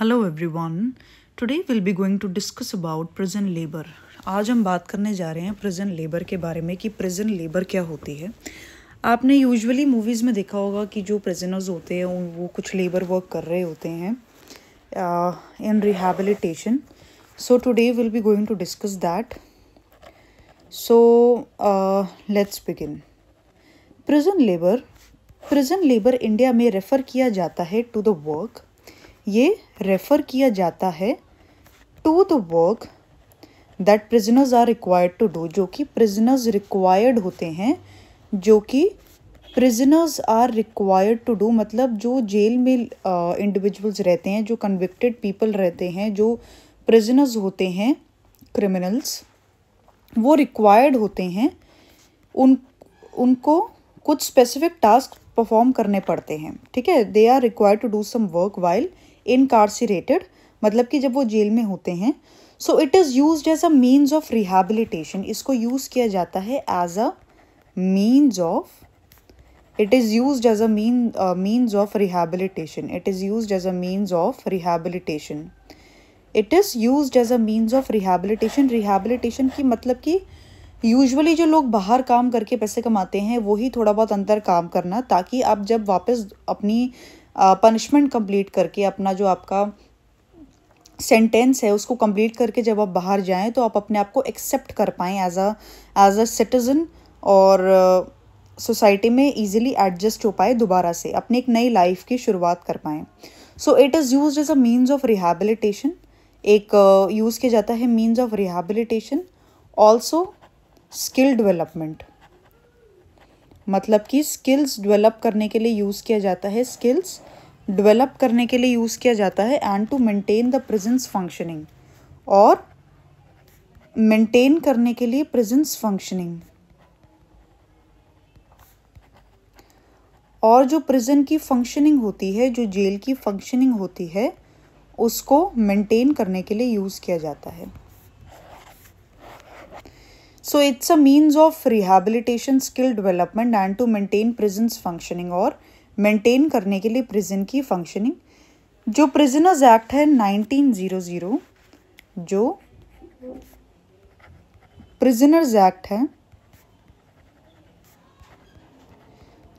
Hello everyone. Today will be going to discuss about prison labour. आज हम बात करने जा रहे हैं प्रिजन लेबर के बारे में कि प्रिजन लेबर क्या होती है। आपने यूजुअली मूवीज़ में देखा होगा कि जो प्रिजनर्स होते हैं वो कुछ लेबर वर्क कर रहे होते हैं in rehabilitation. So today will be going to discuss that. So let's begin. Prison labour India में रेफ़र किया जाता है टू द वर्क। ये रेफ़र किया जाता है to the work that prisoners are required to do, जो कि प्रिजनर्स रिक्वायर्ड होते हैं, जो कि prisoners are required to do मतलब जो जेल में इंडिविजुअल्स रहते हैं, जो कन्विक्टेड पीपल रहते हैं, जो प्रिजनर्स होते हैं, क्रिमिनल्स, वो रिक्वायर्ड होते हैं, उनको कुछ स्पेसिफिक टास्क परफॉर्म करने पड़ते हैं। ठीक है, they are required to do some work while incarcerated, मतलब कि जब वो जेल में होते हैं। So it is used as a means of rehabilitation. इसको यूज़ किया जाता है as a means of, it is used as a means of rehabilitation. It is used as a means of rehabilitation. It is used as a means of rehabilitation. Rehabilitation की मतलब कि usually जो लोग बाहर काम करके पैसे कमाते हैं वही थोड़ा बहुत अंदर काम करना, ताकि आप जब वापस अपनी पनिशमेंट कंप्लीट करके, अपना जो आपका सेंटेंस है उसको कंप्लीट करके जब आप बाहर जाएं तो आप अपने आप को एक्सेप्ट कर पाएँ एज अ सिटीज़न, और सोसाइटी में इजीली एडजस्ट हो पाए, दोबारा से अपनी एक नई लाइफ की शुरुआत कर पाएँ। So it is used as a means of rehabilitation. एक यूज़ किया जाता है means of rehabilitation. Also skill development, मतलब कि स्किल्स डेवलप करने के लिए यूज़ किया जाता है, स्किल्स डेवलप करने के लिए यूज़ किया जाता है। And to maintain the prisons functioning, और मेंटेन करने के लिए प्रिजन्स फंक्शनिंग, और जो प्रिजन की फंक्शनिंग होती है, जो जेल की फंक्शनिंग होती है, उसको मेंटेन करने के लिए यूज़ किया जाता है। So it's a means of rehabilitation, skill development and to maintain prisons functioning, और मेंटेन करने के लिए प्रिजन की फंक्शनिंग। जो प्रिजनर्स एक्ट है 1900, जो प्रिजनर्स एक्ट है,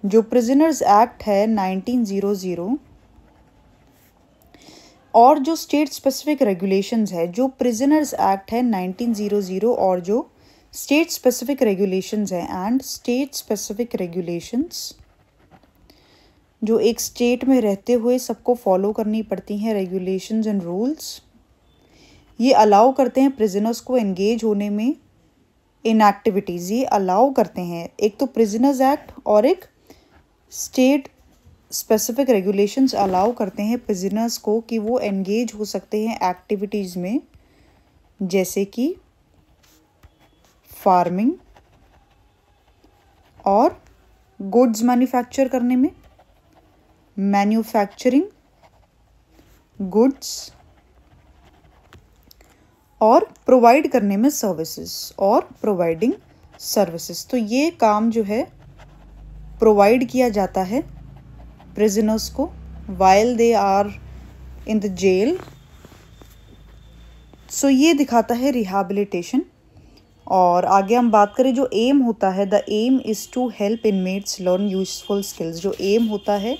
जो प्रिजनर्स एक्ट है 1900, और जो स्टेट स्पेसिफिक रेगुलेशंस है, जो प्रिजनर्स एक्ट है 1900 और जो स्टेट स्पेसिफिक रेगुलेशंस है, एंड स्टेट स्पेसिफिक रेगुलेशंस जो एक स्टेट में रहते हुए सबको फॉलो करनी पड़ती हैं, रेगुलेशंस एंड रूल्स, ये अलाउ करते हैं प्रिजनर्स को एंगेज होने में इन एक्टिविटीज़। ये अलाउ करते हैं, एक तो प्रिजनर्स एक्ट और एक स्टेट स्पेसिफिक रेगुलेशंस अलाउ करते हैं प्रिजनर्स को कि वो एंगेज हो सकते हैं एक्टिविटीज़ में, जैसे कि फार्मिंग और गुड्स मैन्युफैक्चर करने में, मैन्युफैक्चरिंग गुड्स, और प्रोवाइड करने में सर्विसेज, और प्रोवाइडिंग सर्विसेज। तो ये काम जो है प्रोवाइड किया जाता है प्रिजनर्स को while they are in the jail. So ये दिखाता है रिहैबिलिटेशन। और आगे हम बात करें जो एम होता है, the aim is to help inmates learn useful skills. जो एम होता है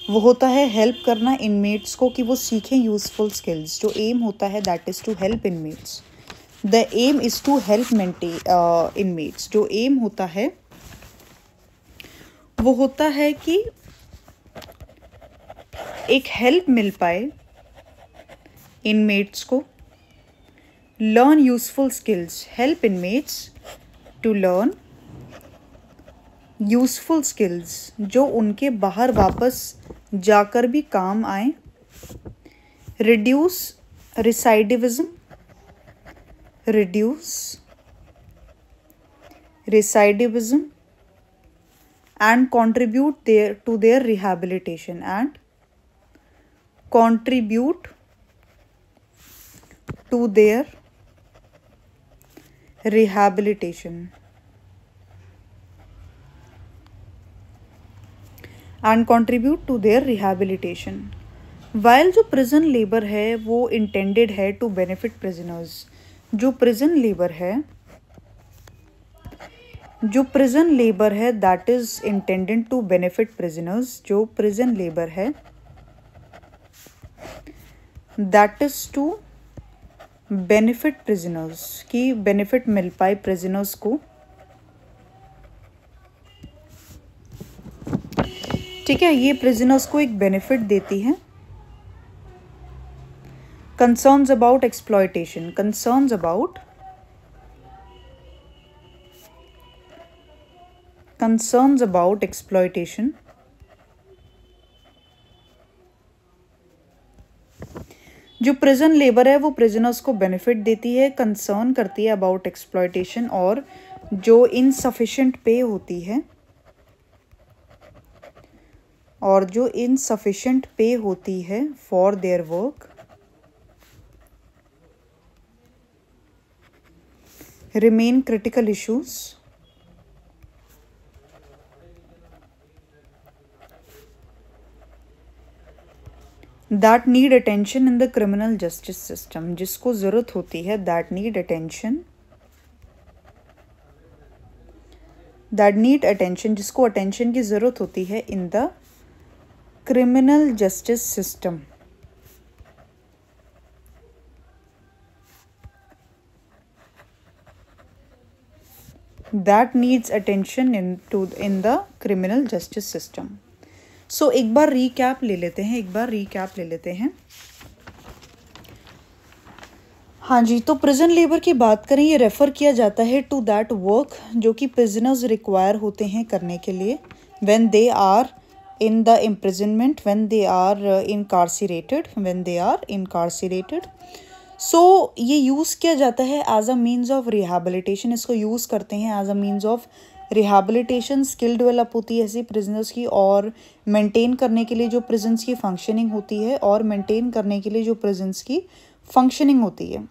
वो होता है हेल्प करना इनमेट्स को कि वो सीखें यूजफुल स्किल्स। जो एम होता है that is to help inmates. The aim is to help inmates. जो एम होता है वो होता है कि एक हेल्प मिल पाए इनमेट्स को, learn useful skills, help inmates to learn useful skills जो उनके बाहर वापस जाकर भी काम आए। Reduce recidivism, and contribute to their rehabilitation, and contribute to their rehabilitation, and contribute to their rehabilitation. While जो प्रिजन लेबर है वो इंटेंडेड है टू बेनिफिट प्रिजनर्स, जो प्रिजन लेबर है that is intended to benefit prisoners, जो prison labour है that is to benefit prisoners, की benefit मिल पाए प्रिजनर्स को। ठीक है, ये प्रिजनर्स को एक बेनिफिट देती है। Concerns about exploitation, concerns about exploitation, जो प्रिजन लेबर है वो प्रिजनर्स को बेनिफिट देती है, कंसर्न करती है अबाउट एक्सप्लॉयटेशन, और जो इनसफिशिएंट पे होती है, और जो इनसफिशिएंट पे होती है for their work, remain critical issues, that need attention in the criminal justice system, जिसको ज़रूरत होती है, दैट नीड अटेंशन, जिसको अटेंशन की ज़रूरत होती है in the criminal justice system. That needs attention in the criminal justice system. So एक बार रीकैप ले लेते हैं। हाँ जी, तो प्रिजन लेबर की बात करें, ये रेफ़र किया जाता है टू दैट वर्क जो कि प्रिजनर्स रिक्वायर होते हैं करने के लिए when they are in the imprisonment, when they are incarcerated, सो ये यूज़ किया जाता है as a means of rehabilitation, इसको यूज़ करते हैं as a means of rehabilitation. Skill develop होती है ऐसी प्रिजनर्स की, और मेंटेन करने के लिए जो प्रिजन्स की फंक्शनिंग होती है,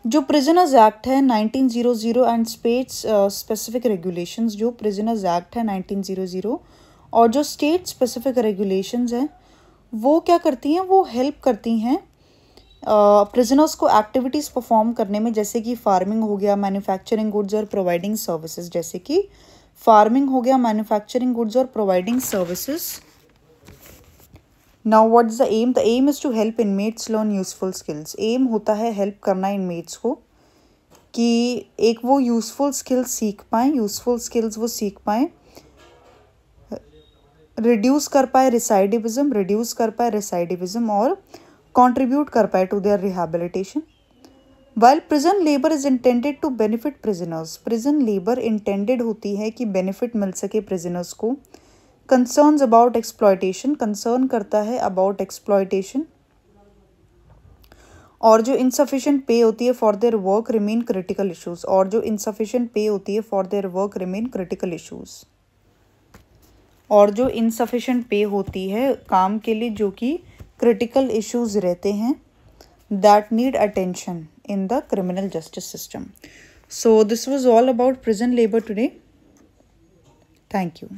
जो प्रिजनर्स एक्ट है 1900 एंड स्टेट्स स्पेसिफिक रेगुलेशंस, जो प्रिजनर्स एक्ट है 1900 और जो स्टेट स्पेसिफिक रेगुलेशंस हैं वो क्या करती हैं, वो हेल्प करती हैं प्रिजनर्स को एक्टिविटीज़ परफॉर्म करने में, जैसे कि फार्मिंग हो गया, मैन्युफैक्चरिंग गुड्स और प्रोवाइडिंग सर्विसेज, जैसे कि फार्मिंग हो गया, मैन्युफैक्चरिंग गुड्स और providing services. Now what is the aim? The aim is to help inmates learn useful skills. Aim होता है हेल्प करना इनमेट्स को कि एक वो यूजफुल स्किल्स सीख पाएँ, रिड्यूस कर पाए रिसाइडिविज्म और कंट्रीब्यूट कर पाए to their rehabilitation. While prison labour is intended to benefit prisoners, prison labour intended होती है कि बेनिफिट मिल सके प्रिजनर्स को। कंसर्न्स अबाउट एक्सप्लॉयटेशन, कंसर्न करता है अबाउट एक्सप्लॉयटेशन, और जो इनसफिशिएंट पे होती है for their work remain critical issues, और जो इनसफिशिएंट पे होती है काम के लिए जो कि क्रिटिकल इश्यूज रहते हैं, that need attention in the criminal justice system. So this was all about prison labour today. Thank you.